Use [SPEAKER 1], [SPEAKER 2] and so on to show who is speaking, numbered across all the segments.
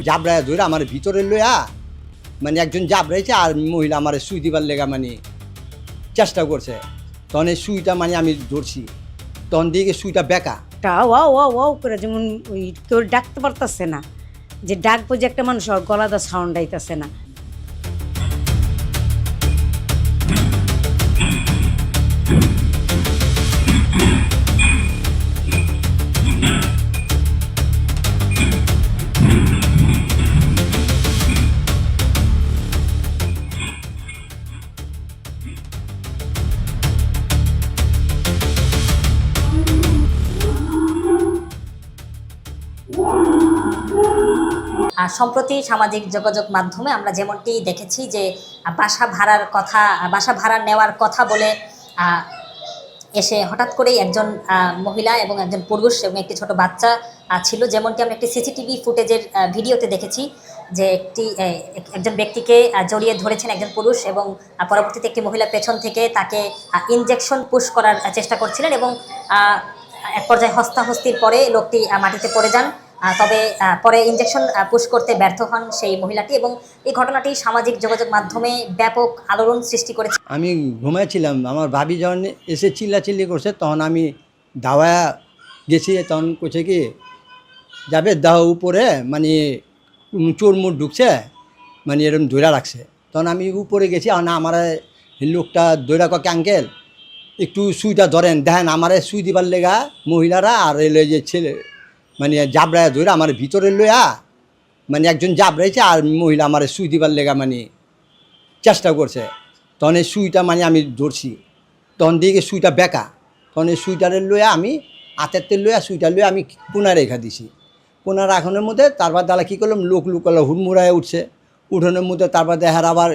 [SPEAKER 1] জাবড়ায় ধরে আমার ভিতরে লইয়া মানে একজন জাবড়াইছে আর মহিলা আমার সুই দিবার লেগা মানে চেষ্টা করছে। তখন এই সুইটা মানে আমি ধরছি, তখন দিকে সুইটা বেঁকা।
[SPEAKER 2] ওয়াও ওয়াও ওয়াও করে যেমন ওই কেউ ডাকতে পারতেছে না, যে ডাকবো যে একটা মানুষ ওর গলাটা সাউন্ড আইতেছে না।
[SPEAKER 3] সম্প্রতি সামাজিক যোগাযোগ মাধ্যমে আমরা যেমনটি দেখেছি যে বাসা ভাড়া নেওয়ার কথা বলে এসে হঠাৎ করেই একজন মহিলা এবং একজন পুরুষ এবং একটি ছোট বাচ্চা ছিল, যেমনটি আমরা একটি সিসিটিভি ফুটেজের ভিডিওতে দেখেছি যে একজন ব্যক্তিকে জড়িয়ে ধরেছেন একজন পুরুষ এবং পরবর্তীতে একটি মহিলা পেছন থেকে তাকে ইনজেকশন পুশ করার চেষ্টা করছিলেন এবং এক পর্যায়ে হস্তাহস্তির পরে লোকটি মাটিতে পড়ে যান। তবে পরে ইনজেকশন পুশ করতে ব্যর্থ হন সেই মহিলাটি এবং এই ঘটনাটি সামাজিক যোগাযোগ মাধ্যমে ব্যাপক আলোড়ন সৃষ্টি করেছে।
[SPEAKER 1] আমি ঘুমাইছিলাম, আমার ভাবি যখন এসে চিল্লাচিল্লি করছে তখন আমি দাওয়া গেছি, তখন করছে কি যাবে দাও উপরে মানে চোর মুট ঢুকছে মানে এরকম ধৈরা রাখছে। তখন আমি উপরে গেছি, না আমার লোকটা দৈরা কে আঙ্কেল একটু সুইটা ধরেন, দেখেন আমার সুই দিবার লেগা মহিলারা আর এলে যে ছেলে মানে জাবড়ায় ধরে আমার ভিতরে লইয়া মানে একজন জাবড়াইছে আর মহিলা আমার সুই দিবার লেগা মানে চেষ্টা করছে। তখন এই সুইটা মানে আমি ধরছি, তখন দিকে সুইটা বেঁকা। তখন এই সুইটারে লইয়া আমি হাতের তেল লইয়া সুইটা লইয়া আমি কোনা রেখা দিছি। কোনা রাখানোর মধ্যে তারপর দালা কী করলাম, লোক লুকালো হুড়মুড়ায় উঠছে, উঠোনের মধ্যে তারপর দেখার আবার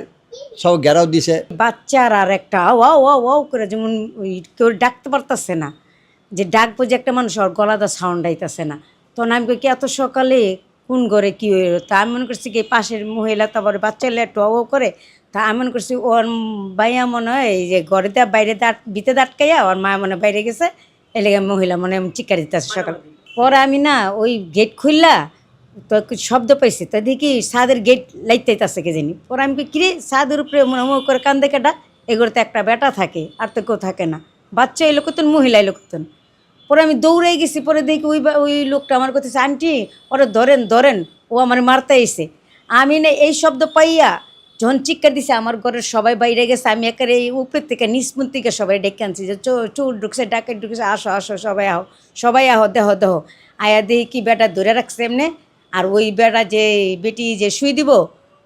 [SPEAKER 1] সব ঘেরাও দিছে।
[SPEAKER 2] বাচ্চার আর একটা ওয়াও ওয়াও ওয়াও করে যেমন ওই কেউ ডাকতে পারতেছে না, যে ডাকবো যে একটা মানুষ ওর গলাটা সাউন্ড আইতেছে না। তখন আমি কি এত সকালে কোন ঘরে কী হয়ে, তা আমি মনে করছি কি পাশের মহিলা তারপরে বাচ্চা টো করে, তা আমি মনে করছি ওর বাইয়া মনে হয় এই যে ঘরে দেওয়া বাইরে ভিতরে আটকাইয়া ওর মা মনে বাইরে গেছে, এলাকা মহিলা মনে চিৎকার দিতেছে সকাল। পরে আমি না ওই গেট খুললা তো শব্দ পাইছি, তা দেখি ছাদের গেট লাইতেছে কে জানি। পরে আমি কিরে ছাদের উপরে মনে করে কান্দে কাটা, এগুলোতে একটা বেটা থাকে আর তো কেউ থাকে না, বাচ্চা এলো কতন মহিলা এলো কতন। পরে আমি দৌড়ে গেছি, পরে দেখি ওই লোকটা আমার কথা আন্টি ওরা ধরেন ধরেন, ও আমার মারতে এসে। আমি না এই শব্দ পাইয়া যখন চিৎকার দিছে আমার ঘরের সবাই বাইরে গেছে, আমি একেবারে এই উপর থেকে নিচমুন থেকে সবাই ডেকে আনছি যে চোর ঢুকছে ডাকে ঢুকছে, আসো আসো সবাই আহো দেহ দেহ। আয়া দেখি কি বেটা ধরে রাখছে এমনি, আর ওই বেটা যে বেটি যে শুই দিব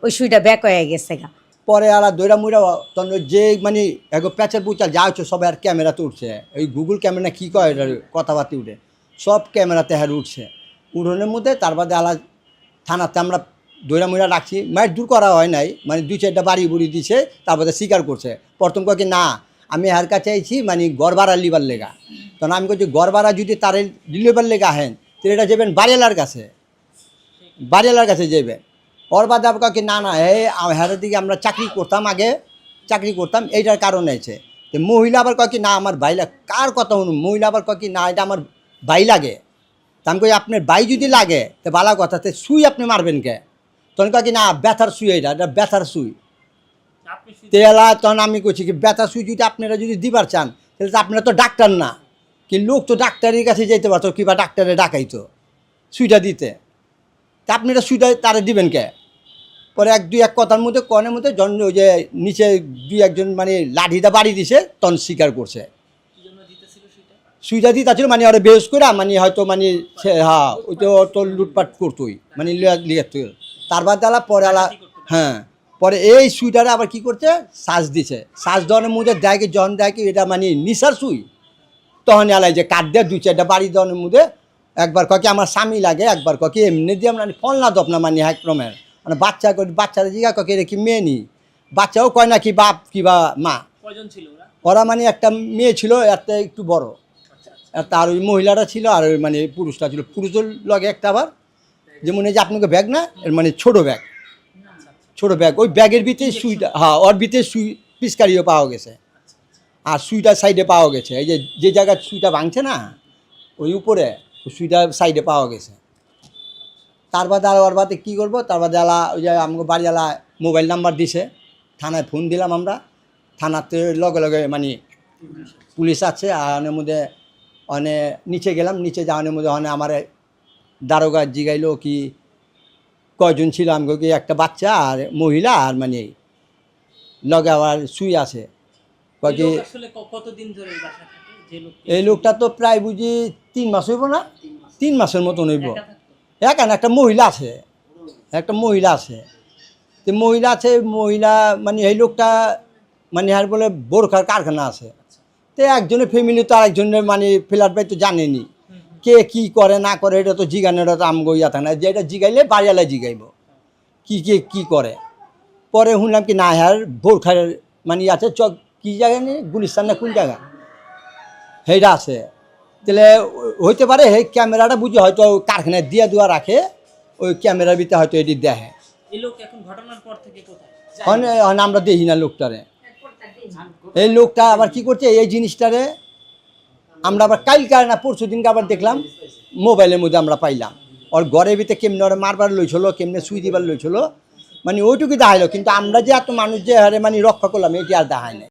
[SPEAKER 2] ওই শুইটা ব্যাক হয়ে গেছে গা।
[SPEAKER 1] পরে আর দৈরা মুইরা তখন যে মানে এগো প্যাচের বুচাল যা হচ্ছে সবাই আর ক্যামেরাতে উঠছে, ওই গুগল ক্যামেরা কী কয় কথাবার্তা উঠে সব ক্যামেরাতে হার উঠছে। উঠোনের মধ্যে তার বাদে আলা থানাতে আমরা দৈরা মুইরা রাখছি, মায়ের দূর করা হয় নাই, মানে 2-4টা বাড়ি বুড়ি দিছে, তারপরে স্বীকার করছে। প্রথম কি না আমি হার কাছে আইছি মানে গড় ভাড়া লিবার লেগা। তখন আমি বলছি গড় ভাড়া যদি তার লিবার লেগা আহেন তাহলে এটা যাবেন বাড়িওয়ালার কাছে যাবেন। ওর বাদে আবার কি না হ্যারের দিকে আমরা চাকরি করতাম এইটার কারণে আছে। তো মহিলা আবার কি না আমার ভাই লাগে, কার কথা শুনুন, মহিলা আবার কি না এটা আমার ভাই লাগে। তা আমি কই আপনার ভাই যদি লাগে তো ভালো কথা, তো সুই আপনি মারবেন কে? তখন কি না ব্যথার সুই, এটা ব্যথার সুই তেলা। তখন আমি কইছি কি ব্যথার সুই যদি আপনারা যদি দিবার চান তাহলে তো আপনারা তো ডাক্তার না, কি লোক তো ডাক্তারের কাছে যেতে পারতো কিংবা ডাক্তারে ডাকাইতো সুইটা দিতে, তা আপনারা সুইটা তারা দিবেন কে? পরে এক কথার মধ্যে কনের মধ্যে যখন ওই যে নিচে 2-1জন মানে লাঠিটা বাড়ি দিছে তখন স্বীকার করছে। সুইটা দিতে ছিল মানে ওরা বেশ করে মানে হয়তো মানে হ্যাঁ ওই তো লুটপাট করতোই মানে লিখত। তার বাদ আলা পরে আলা হ্যাঁ পরে এই সুইটারে আবার কি করছে সাজ দিছে, সাজ দেওয়ানোর মধ্যে দেয় কি জন দেয় কি এটা মানে নিশার সুই। তখন আলাই যে কাঠ দেয় 2-4টা বাড়ি দেওয়ানোর মধ্যে একবার কি আমার স্বামী লাগে, একবার কি এমনি দিয়ে মানে ফল না দপ না মানে হাইক্রমের মানে বাচ্চারা জিগা কে কি মেয়ে নি, বাচ্চাও কয় না কি বাপ কি বা মা। ওরা মানে একটা মেয়ে ছিল একটা একটু বড়, তার ওই মহিলাটা ছিল আর ওই মানে পুরুষটা ছিল। পুরুষের লগে একটা আবার যেমন এই যে আপনাকে ব্যাগ না এর মানে ছোট ব্যাগ, ওই ব্যাগের ভিতরে সুইটা, হ্যাঁ ওর ভিতরে সুই পিচকারিও পাওয়া গেছে। আর সুইটা সাইডে পাওয়া গেছে, এই যে যে জায়গায় সুইটা ভাঙছে না ওই উপরে ওই সুইটা সাইডে পাওয়া গেছে। তার বাদে আর ওর বাদে কী করবো, তার বাদে আলা ওই যে আমাকে বাড়িওয়ালা মোবাইল নাম্বার দিছে, থানায় ফোন দিলাম আমরা, থানাতে লগে লগে মানে পুলিশ আছে। আর ওনের মধ্যে অনে নিচে গেলাম, নিচে যাওয়ানোর মধ্যে অনে আমার দারোগা জিগাইলো কি কয়জন ছিল, আমি কি একটা বাচ্চা আর মহিলা আর মানে লগে আবার শুই আছে। কয় কি
[SPEAKER 4] কতদিন ধরে এই বাসা থাকে যে লোক?
[SPEAKER 1] এই লোকটা তো প্রায় বুঝি 3 মাস হইব না, 3 মাসের মতন হইব। এখন একটা মহিলা আছে, একটা মহিলা আছে, তো মহিলা আছে, মহিলা মানে এই লোকটা মানে আর বলে বোরখার কারখানা আছে, তো একজনের ফ্যামিলি তো আরেকজনের মানে ফ্ল্যাট বাই তো জানেনি, কে কি করে না করে এটা তো জিগানোটা তো আমগো ইয়া থাকে না, যে এটা জিগাইলে বাড়িওয়ালা জিগাইব কি কে কী করে। পরে শুনলাম কি না হ্যার বোরখার মানে আছে চক কী জায়গা নেই, গুলিস্তান না কোন জায়গা সেইটা আছে। তাহলে হইতে পারে সেই ক্যামেরাটা বুঝি হয়তো কারখানায় দিয়ে দেওয়া রাখে, ওই ক্যামেরার ভিতরে হয়তো এটি দেখে।
[SPEAKER 4] এই লোক এখন ঘটনার পর থেকে কোথায়?
[SPEAKER 1] আমরা দেখি না লোকটারে। এই লোকটা আবার কি করছে এই জিনিসটারে আমরা আবার কালকার না পরশু দিনকে আবার দেখলাম মোবাইলের মধ্যে আমরা পাইলাম, ওর ঘরের ভিতরে কেমনে ওরা মারবার লইছিল, কেমনে সুই দিবার লইছিল, মানে ওইটুকু দেখাইলো, কিন্তু আমরা যে এত মানুষ যে হারে মানে রক্ষা করলাম এটি আর দেখায় না।